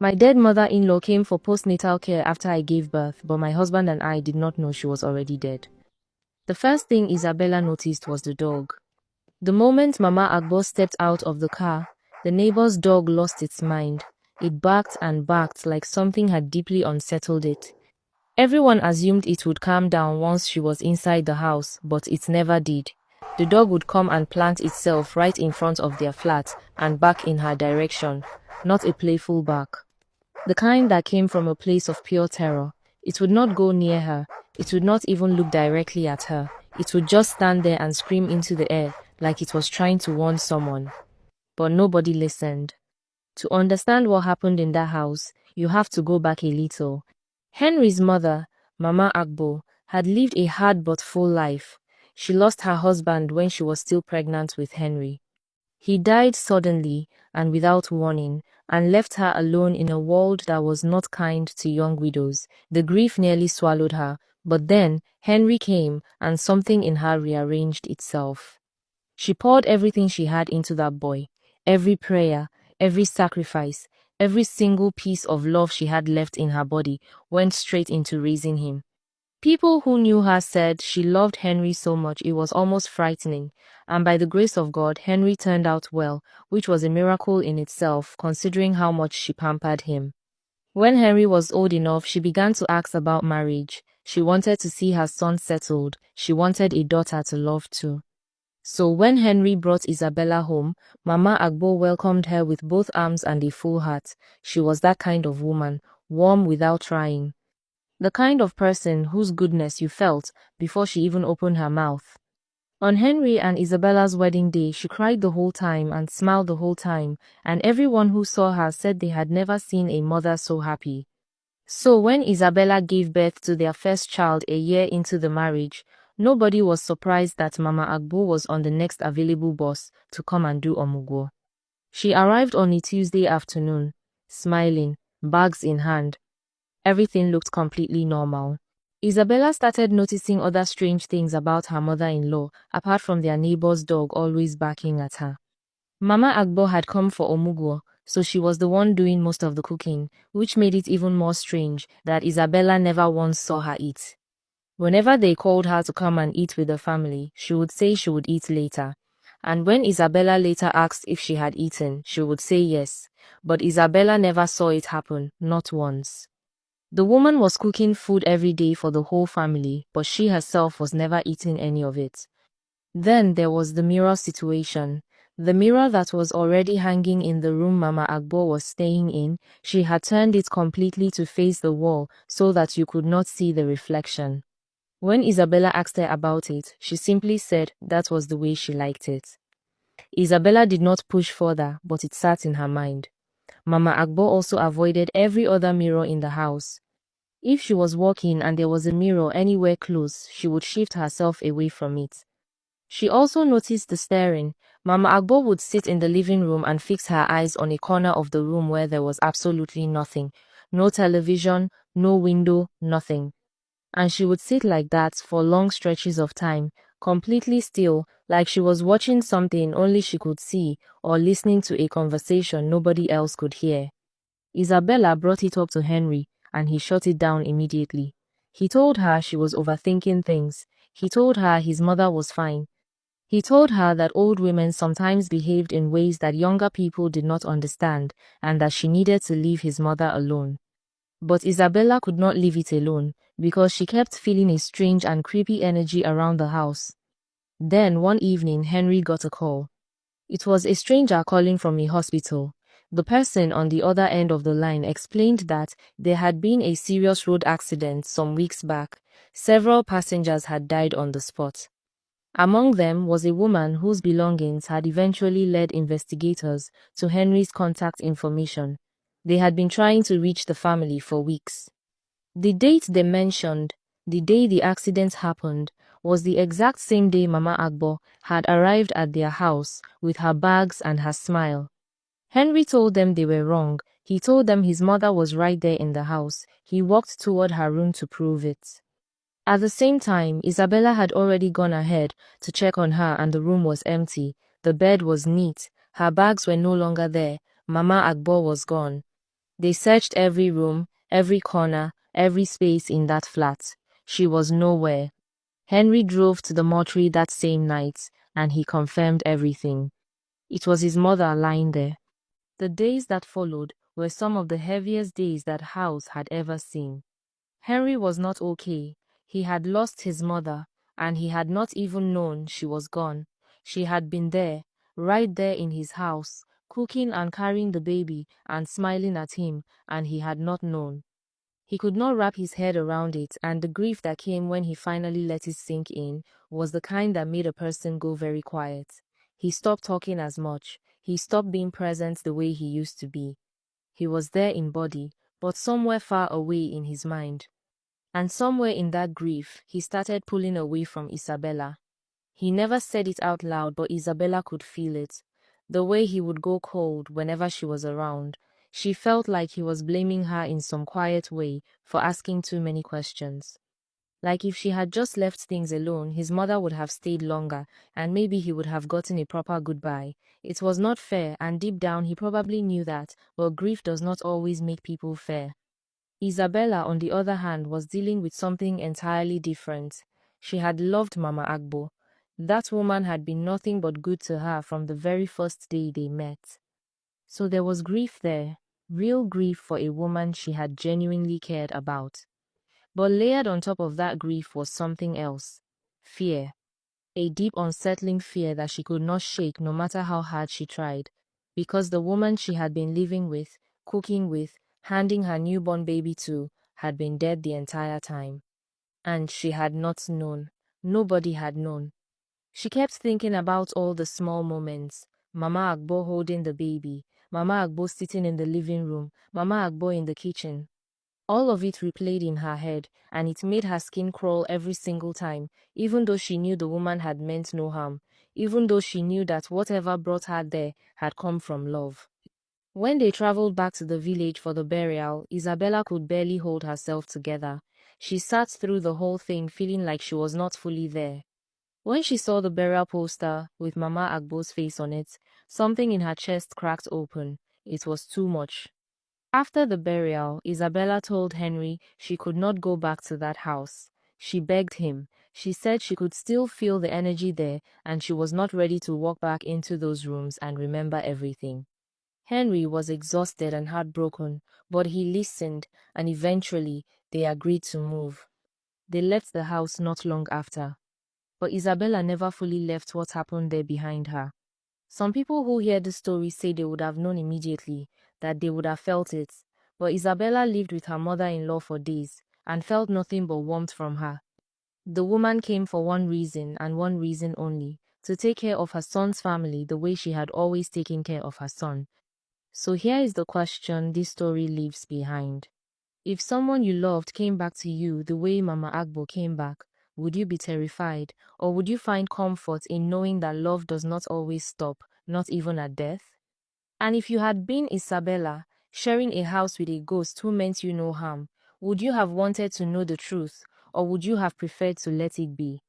My dead mother-in-law came for postnatal care after I gave birth, but my husband and I did not know she was already dead. The first thing Isabella noticed was the dog. The moment Mama Agbo stepped out of the car, the neighbor's dog lost its mind. It barked and barked like something had deeply unsettled it. Everyone assumed it would calm down once she was inside the house, but it never did. The dog would come and plant itself right in front of their flat and bark in her direction, not a playful bark. The kind that came from a place of pure terror. It would not go near her. It would not even look directly at her. It would just stand there and scream into the air like it was trying to warn someone. But nobody listened. To understand what happened in that house, you have to go back a little. Henry's mother, Mama Agbo, had lived a hard but full life. She lost her husband when she was still pregnant with Henry. He died suddenly and without warning, and left her alone in a world that was not kind to young widows. The grief nearly swallowed her, but then Henry came and something in her rearranged itself. She poured everything she had into that boy, every prayer, every sacrifice, every single piece of love she had left in her body went straight into raising him. People who knew her said she loved Henry so much it was almost frightening, and by the grace of God, Henry turned out well, which was a miracle in itself considering how much she pampered him. When Henry was old enough, she began to ask about marriage. She wanted to see her son settled. She wanted a daughter to love too. So when Henry brought Isabella home, Mama Agbo welcomed her with both arms and a full heart. She was that kind of woman, warm without trying. The kind of person whose goodness you felt before she even opened her mouth. On Henry and Isabella's wedding day, she cried the whole time and smiled the whole time, and everyone who saw her said they had never seen a mother so happy. So when Isabella gave birth to their first child a year into the marriage, nobody was surprised that Mama Agbo was on the next available bus to come and do Omougwo. She arrived on a Tuesday afternoon, smiling, bags in hand. Everything looked completely normal. Isabella started noticing other strange things about her mother-in-law, apart from their neighbor's dog always barking at her. Mama Agbo had come for Omougwo, so she was the one doing most of the cooking, which made it even more strange that Isabella never once saw her eat. Whenever they called her to come and eat with the family, she would say she would eat later. And when Isabella later asked if she had eaten, she would say yes, but Isabella never saw it happen, not once. The woman was cooking food every day for the whole family, but she herself was never eating any of it. Then there was the mirror situation. The mirror that was already hanging in the room Mama Agbo was staying in, she had turned it completely to face the wall so that you could not see the reflection. When Isabella asked her about it, she simply said that was the way she liked it. Isabella did not push further, but it sat in her mind. Mama Agbo also avoided every other mirror in the house. If she was walking and there was a mirror anywhere close, she would shift herself away from it. She also noticed the staring. Mama Agbo would sit in the living room and fix her eyes on a corner of the room where there was absolutely nothing. No television, no window, nothing. And she would sit like that for long stretches of time, completely still, like she was watching something only she could see, or listening to a conversation nobody else could hear. Isabella brought it up to Henry, and he shut it down immediately. He told her she was overthinking things. He told her his mother was fine. He told her that old women sometimes behaved in ways that younger people did not understand, and that she needed to leave his mother alone. But Isabella could not leave it alone, because she kept feeling a strange and creepy energy around the house. Then one evening Henry got a call. It was a stranger calling from a hospital. The person on the other end of the line explained that there had been a serious road accident some weeks back. Several passengers had died on the spot. Among them was a woman whose belongings had eventually led investigators to Henry's contact information. They had been trying to reach the family for weeks. The date they mentioned, the day the accident happened, was the exact same day Mama Agbo had arrived at their house with her bags and her smile. Henry told them they were wrong. He told them his mother was right there in the house. He walked toward her room to prove it. At the same time, Isabella had already gone ahead to check on her and the room was empty. The bed was neat. Her bags were no longer there. Mama Agbo was gone. They searched every room, every corner, every space in that flat. She was nowhere. Henry drove to the mortuary that same night, and he confirmed everything. It was his mother lying there. The days that followed were some of the heaviest days that house had ever seen. Henry was not okay. He had lost his mother, and he had not even known she was gone. She had been there, right there in his house, cooking and carrying the baby and smiling at him, and he had not known. He could not wrap his head around it, and the grief that came when he finally let it sink in was the kind that made a person go very quiet. He stopped talking as much. He stopped being present the way he used to be. He was there in body, but somewhere far away in his mind. And somewhere in that grief, he started pulling away from Isabella. He never said it out loud, but Isabella could feel it. The way he would go cold whenever she was around. She felt like he was blaming her in some quiet way for asking too many questions. Like if she had just left things alone, his mother would have stayed longer, and maybe he would have gotten a proper goodbye. It was not fair, and deep down he probably knew that, but grief does not always make people fair. Isabella, on the other hand, was dealing with something entirely different. She had loved Mama Agbo. That woman had been nothing but good to her from the very first day they met. So there was grief there, real grief for a woman she had genuinely cared about. But layered on top of that grief was something else. Fear. A deep, unsettling fear that she could not shake no matter how hard she tried. Because the woman she had been living with, cooking with, handing her newborn baby to, had been dead the entire time. And she had not known. Nobody had known. She kept thinking about all the small moments. Mama Agbo holding the baby, Mama Agbo sitting in the living room, Mama Agbo in the kitchen. All of it replayed in her head, and it made her skin crawl every single time, even though she knew the woman had meant no harm, even though she knew that whatever brought her there had come from love. When they traveled back to the village for the burial, Isabella could barely hold herself together. She sat through the whole thing feeling like she was not fully there. When she saw the burial poster with Mama Agbo's face on it, something in her chest cracked open. It was too much. After the burial, Isabella told Henry she could not go back to that house. She begged him. She said she could still feel the energy there, and she was not ready to walk back into those rooms and remember everything. Henry was exhausted and heartbroken, but he listened, and eventually they agreed to move. They left the house not long after. But Isabella never fully left what happened there behind her. Some people who hear the story say they would have known immediately, that they would have felt it, but Isabella lived with her mother-in-law for days and felt nothing but warmth from her. The woman came for one reason and one reason only, to take care of her son's family the way she had always taken care of her son. So here is the question this story leaves behind. If someone you loved came back to you the way Mama Agbo came back, would you be terrified, or would you find comfort in knowing that love does not always stop, not even at death? And if you had been Isabella, sharing a house with a ghost who meant you no harm, would you have wanted to know the truth, or would you have preferred to let it be?